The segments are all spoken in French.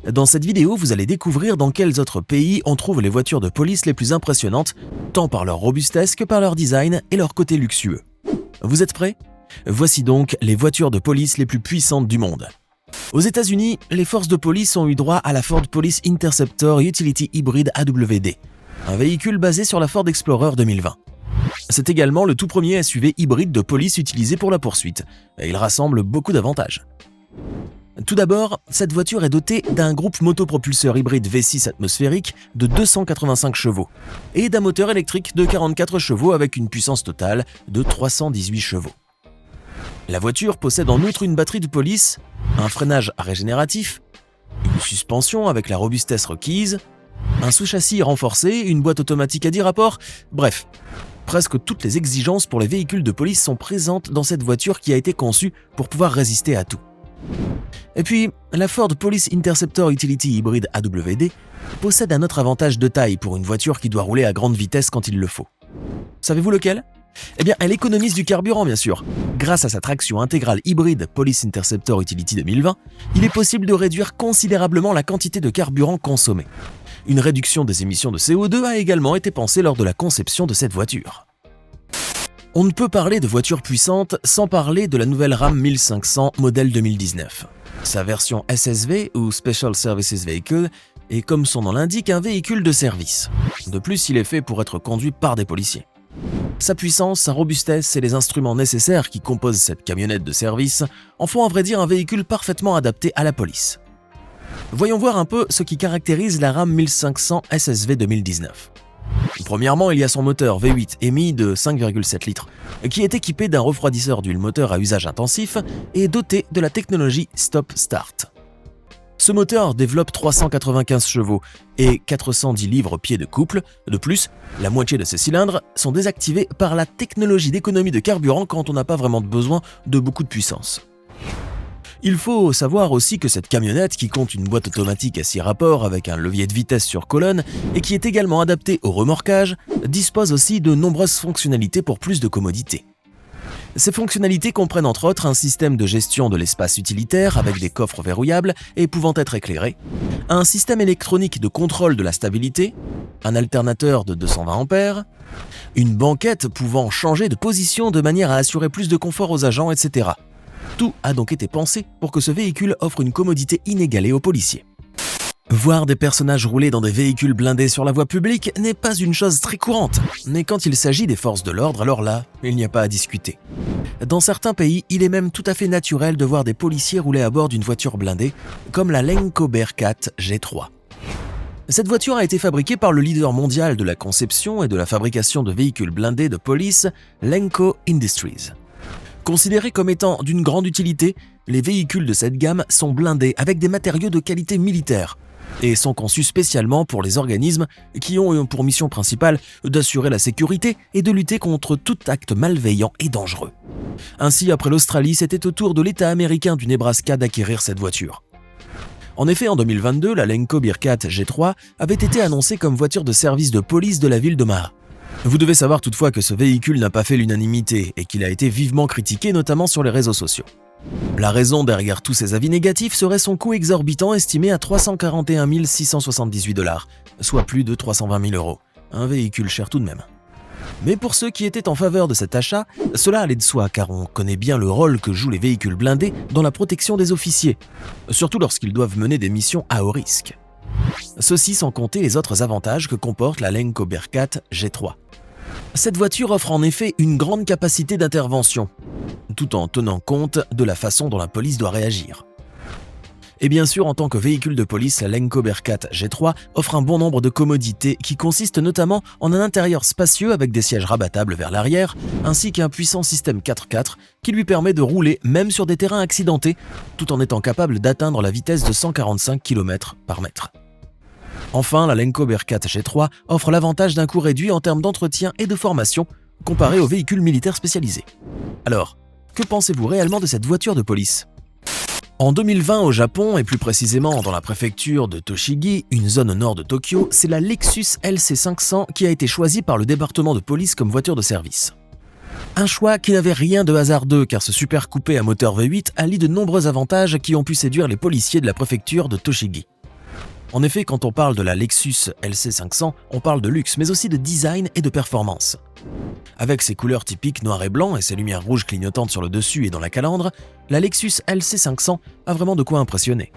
Dans cette vidéo, vous allez découvrir dans quels autres pays on trouve les voitures de police les plus impressionnantes, tant par leur robustesse que par leur design et leur côté luxueux. Vous êtes prêts? Voici donc les voitures de police les plus puissantes du monde. Aux États-Unis, les forces de police ont eu droit à la Ford Police Interceptor Utility Hybrid AWD, un véhicule basé sur la Ford Explorer 2020. C'est également le tout premier SUV hybride de police utilisé pour la poursuite, et il rassemble beaucoup d'avantages. Tout d'abord, cette voiture est dotée d'un groupe motopropulseur hybride V6 atmosphérique de 285 chevaux et d'un moteur électrique de 44 chevaux avec une puissance totale de 318 chevaux. La voiture possède en outre une batterie de police, un freinage régénératif, une suspension avec la robustesse requise, un sous-châssis renforcé, une boîte automatique à 10 rapports, bref, presque toutes les exigences pour les véhicules de police sont présentes dans cette voiture qui a été conçue pour pouvoir résister à tout. Et puis, la Ford Police Interceptor Utility Hybrid AWD possède un autre avantage de taille pour une voiture qui doit rouler à grande vitesse quand il le faut. Savez-vous lequel? Eh bien, elle économise du carburant, bien sûr. Grâce à sa traction intégrale hybride Police Interceptor Utility 2020, il est possible de réduire considérablement la quantité de carburant consommée. Une réduction des émissions de CO2 a également été pensée lors de la conception de cette voiture. On ne peut parler de voiture puissante sans parler de la nouvelle Ram 1500 modèle 2019. Sa version SSV ou Special Services Vehicle est, comme son nom l'indique, un véhicule de service. De plus, il est fait pour être conduit par des policiers. Sa puissance, sa robustesse et les instruments nécessaires qui composent cette camionnette de service en font à vrai dire un véhicule parfaitement adapté à la police. Voyons voir un peu ce qui caractérise la Ram 1500 SSV 2019. Premièrement, il y a son moteur V8 EMI de 5,7 litres, qui est équipé d'un refroidisseur d'huile moteur à usage intensif et doté de la technologie Stop Start. Ce moteur développe 395 chevaux et 410 livres-pieds de couple. De plus, la moitié de ces cylindres sont désactivés par la technologie d'économie de carburant quand on n'a pas vraiment besoin de beaucoup de puissance. Il faut savoir aussi que cette camionnette, qui compte une boîte automatique à 6 rapports avec un levier de vitesse sur colonne et qui est également adaptée au remorquage, dispose aussi de nombreuses fonctionnalités pour plus de commodité. Ces fonctionnalités comprennent entre autres un système de gestion de l'espace utilitaire avec des coffres verrouillables et pouvant être éclairés, un système électronique de contrôle de la stabilité, un alternateur de 220 A, une banquette pouvant changer de position de manière à assurer plus de confort aux agents, etc. Tout a donc été pensé pour que ce véhicule offre une commodité inégalée aux policiers. Voir des personnages rouler dans des véhicules blindés sur la voie publique n'est pas une chose très courante, mais quand il s'agit des forces de l'ordre, alors là, il n'y a pas à discuter. Dans certains pays, il est même tout à fait naturel de voir des policiers rouler à bord d'une voiture blindée, comme la Lenco Bearcat G3. Cette voiture a été fabriquée par le leader mondial de la conception et de la fabrication de véhicules blindés de police, Lenco Industries. Considérés comme étant d'une grande utilité, les véhicules de cette gamme sont blindés avec des matériaux de qualité militaire et sont conçus spécialement pour les organismes qui ont pour mission principale d'assurer la sécurité et de lutter contre tout acte malveillant et dangereux. Ainsi, après l'Australie, c'était au tour de l'État américain du Nebraska d'acquérir cette voiture. En effet, en 2022, la Lenco Bearcat G3 avait été annoncée comme voiture de service de police de la ville d'Omaha. Vous devez savoir toutefois que ce véhicule n'a pas fait l'unanimité et qu'il a été vivement critiqué, notamment sur les réseaux sociaux. La raison derrière tous ces avis négatifs serait son coût exorbitant estimé à 341 678 $, soit plus de 320 000 €. Un véhicule cher tout de même. Mais pour ceux qui étaient en faveur de cet achat, cela allait de soi car on connaît bien le rôle que jouent les véhicules blindés dans la protection des officiers, surtout lorsqu'ils doivent mener des missions à haut risque. Ceci sans compter les autres avantages que comporte la Lenco Bearcat G3. Cette voiture offre en effet une grande capacité d'intervention, tout en tenant compte de la façon dont la police doit réagir. Et bien sûr, en tant que véhicule de police, la Lenco Bearcat G3 offre un bon nombre de commodités qui consistent notamment en un intérieur spacieux avec des sièges rabattables vers l'arrière, ainsi qu'un puissant système 4x4 qui lui permet de rouler même sur des terrains accidentés, tout en étant capable d'atteindre la vitesse de 145 km/m. Enfin, la Lenco Bearcat G3 offre l'avantage d'un coût réduit en termes d'entretien et de formation comparé aux véhicules militaires spécialisés. Alors, que pensez-vous réellement de cette voiture de police ? En 2020 au Japon, et plus précisément dans la préfecture de Tochigi, une zone au nord de Tokyo, c'est la Lexus LC500 qui a été choisie par le département de police comme voiture de service. Un choix qui n'avait rien de hasardeux car ce super coupé à moteur V8 allie de nombreux avantages qui ont pu séduire les policiers de la préfecture de Tochigi. En effet, quand on parle de la Lexus LC500, on parle de luxe, mais aussi de design et de performance. Avec ses couleurs typiques noir et blanc et ses lumières rouges clignotantes sur le dessus et dans la calandre, la Lexus LC500 a vraiment de quoi impressionner.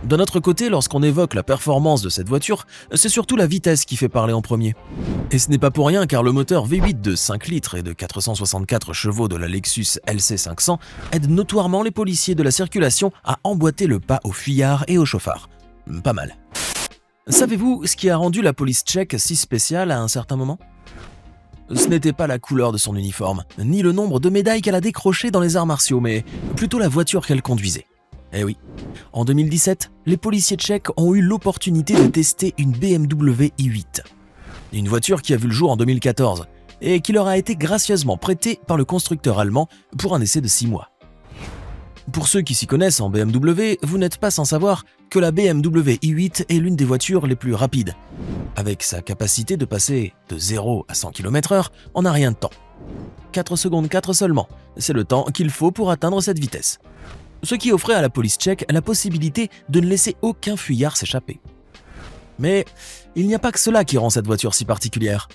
D'un autre côté, lorsqu'on évoque la performance de cette voiture, c'est surtout la vitesse qui fait parler en premier. Et ce n'est pas pour rien car le moteur V8 de 5 litres et de 464 chevaux de la Lexus LC500 aide notoirement les policiers de la circulation à emboîter le pas aux fuyards et aux chauffards. Pas mal. Savez-vous ce qui a rendu la police tchèque si spéciale à un certain moment ? Ce n'était pas la couleur de son uniforme, ni le nombre de médailles qu'elle a décrochées dans les arts martiaux, mais plutôt la voiture qu'elle conduisait. Eh oui, en 2017, les policiers tchèques ont eu l'opportunité de tester une BMW i8. Une voiture qui a vu le jour en 2014 et qui leur a été gracieusement prêtée par le constructeur allemand pour un essai de 6 mois. Pour ceux qui s'y connaissent en BMW, vous n'êtes pas sans savoir que la BMW i8 est l'une des voitures les plus rapides, avec sa capacité de passer de 0 à 100 km/h en un rien de temps. 4 secondes 4 seulement, c'est le temps qu'il faut pour atteindre cette vitesse. Ce qui offrait à la police tchèque la possibilité de ne laisser aucun fuyard s'échapper. Mais il n'y a pas que cela qui rend cette voiture si particulière.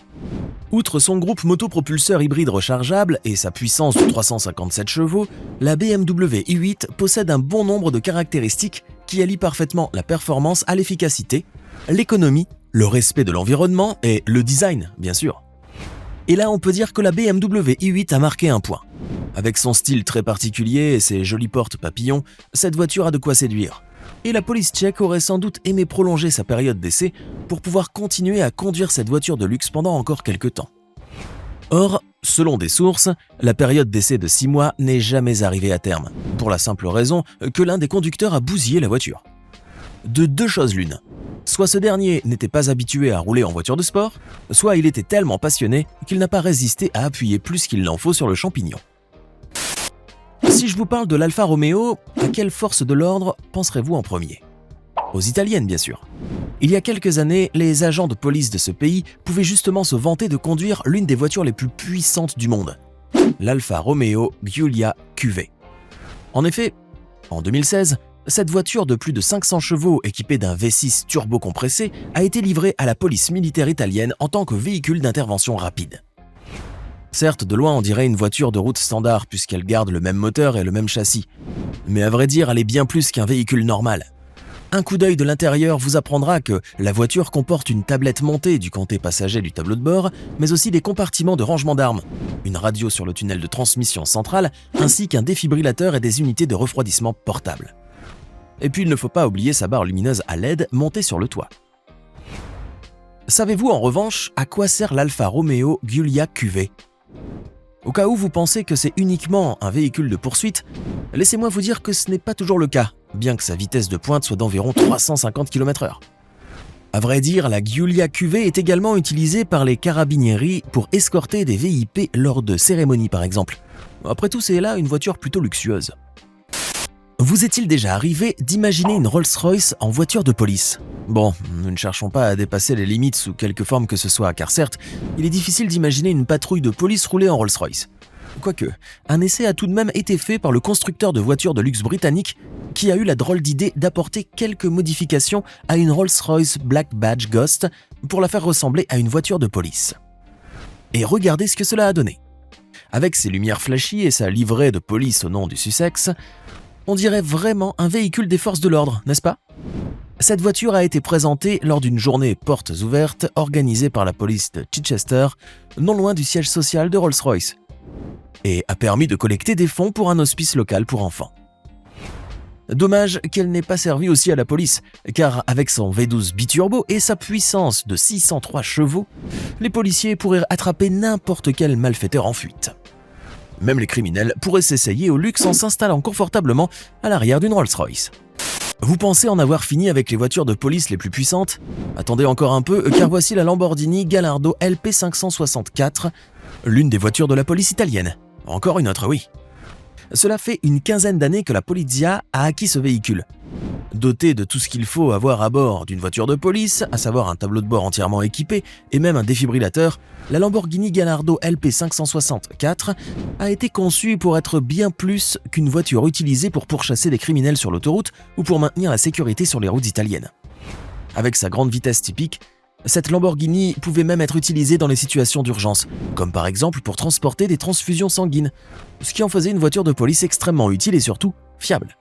Outre son groupe motopropulseur hybride rechargeable et sa puissance de 357 chevaux, la BMW i8 possède un bon nombre de caractéristiques qui allient parfaitement la performance à l'efficacité, l'économie, le respect de l'environnement et le design, bien sûr. Et là, on peut dire que la BMW i8 a marqué un point. Avec son style très particulier et ses jolies portes papillons, cette voiture a de quoi séduire. Et la police tchèque aurait sans doute aimé prolonger sa période d'essai pour pouvoir continuer à conduire cette voiture de luxe pendant encore quelques temps. Or, selon des sources, la période d'essai de 6 mois n'est jamais arrivée à terme, pour la simple raison que l'un des conducteurs a bousillé la voiture. De deux choses l'une. Soit ce dernier n'était pas habitué à rouler en voiture de sport, soit il était tellement passionné qu'il n'a pas résisté à appuyer plus qu'il n'en faut sur le champignon. Si je vous parle de l'Alfa Romeo, à quelle force de l'ordre penserez-vous en premier ? Aux italiennes, bien sûr. Il y a quelques années, les agents de police de ce pays pouvaient justement se vanter de conduire l'une des voitures les plus puissantes du monde, l'Alfa Romeo Giulia QV. En effet, en 2016, cette voiture de plus de 500 chevaux équipée d'un V6 turbo-compressé a été livrée à la police militaire italienne en tant que véhicule d'intervention rapide. Certes, de loin on dirait une voiture de route standard puisqu'elle garde le même moteur et le même châssis. Mais à vrai dire, elle est bien plus qu'un véhicule normal. Un coup d'œil de l'intérieur vous apprendra que la voiture comporte une tablette montée du comté passager du tableau de bord, mais aussi des compartiments de rangement d'armes, une radio sur le tunnel de transmission centrale, ainsi qu'un défibrillateur et des unités de refroidissement portables. Et puis il ne faut pas oublier sa barre lumineuse à LED montée sur le toit. Savez-vous en revanche à quoi sert l'Alfa Romeo Giulia QV ? Au cas où vous pensez que c'est uniquement un véhicule de poursuite, laissez-moi vous dire que ce n'est pas toujours le cas, bien que sa vitesse de pointe soit d'environ 350 km/h. À vrai dire, la Giulia QV est également utilisée par les carabinieri pour escorter des VIP lors de cérémonies par exemple. Après tout, c'est là une voiture plutôt luxueuse. Vous est-il déjà arrivé d'imaginer une Rolls-Royce en voiture de police ? Bon, nous ne cherchons pas à dépasser les limites sous quelque forme que ce soit, car certes, il est difficile d'imaginer une patrouille de police rouler en Rolls-Royce. Quoique, un essai a tout de même été fait par le constructeur de voitures de luxe britannique qui a eu la drôle d'idée d'apporter quelques modifications à une Rolls-Royce Black Badge Ghost pour la faire ressembler à une voiture de police. Et regardez ce que cela a donné. Avec ses lumières flashy et sa livrée de police au nom du Sussex, on dirait vraiment un véhicule des forces de l'ordre, n'est-ce pas ? Cette voiture a été présentée lors d'une journée portes ouvertes organisée par la police de Chichester, non loin du siège social de Rolls-Royce, et a permis de collecter des fonds pour un hospice local pour enfants. Dommage qu'elle n'ait pas servi aussi à la police, car avec son V12 biturbo et sa puissance de 603 chevaux, les policiers pourraient attraper n'importe quel malfaiteur en fuite. Même les criminels pourraient s'essayer au luxe en s'installant confortablement à l'arrière d'une Rolls-Royce. Vous pensez en avoir fini avec les voitures de police les plus puissantes ? Attendez encore un peu, car voici la Lamborghini Gallardo LP564, l'une des voitures de la police italienne. Encore une autre, oui. Cela fait une quinzaine d'années que la Polizia a acquis ce véhicule. Doté de tout ce qu'il faut avoir à bord d'une voiture de police, à savoir un tableau de bord entièrement équipé et même un défibrillateur, la Lamborghini Gallardo LP564 a été conçue pour être bien plus qu'une voiture utilisée pour pourchasser des criminels sur l'autoroute ou pour maintenir la sécurité sur les routes italiennes. Avec sa grande vitesse typique, cette Lamborghini pouvait même être utilisée dans les situations d'urgence, comme par exemple pour transporter des transfusions sanguines, ce qui en faisait une voiture de police extrêmement utile et surtout fiable.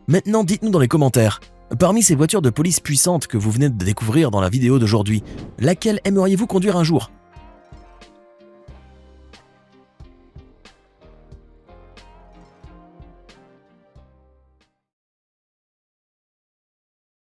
Maintenant, dites-nous dans les commentaires, parmi ces voitures de police puissantes que vous venez de découvrir dans la vidéo d'aujourd'hui, laquelle aimeriez-vous conduire un jour ?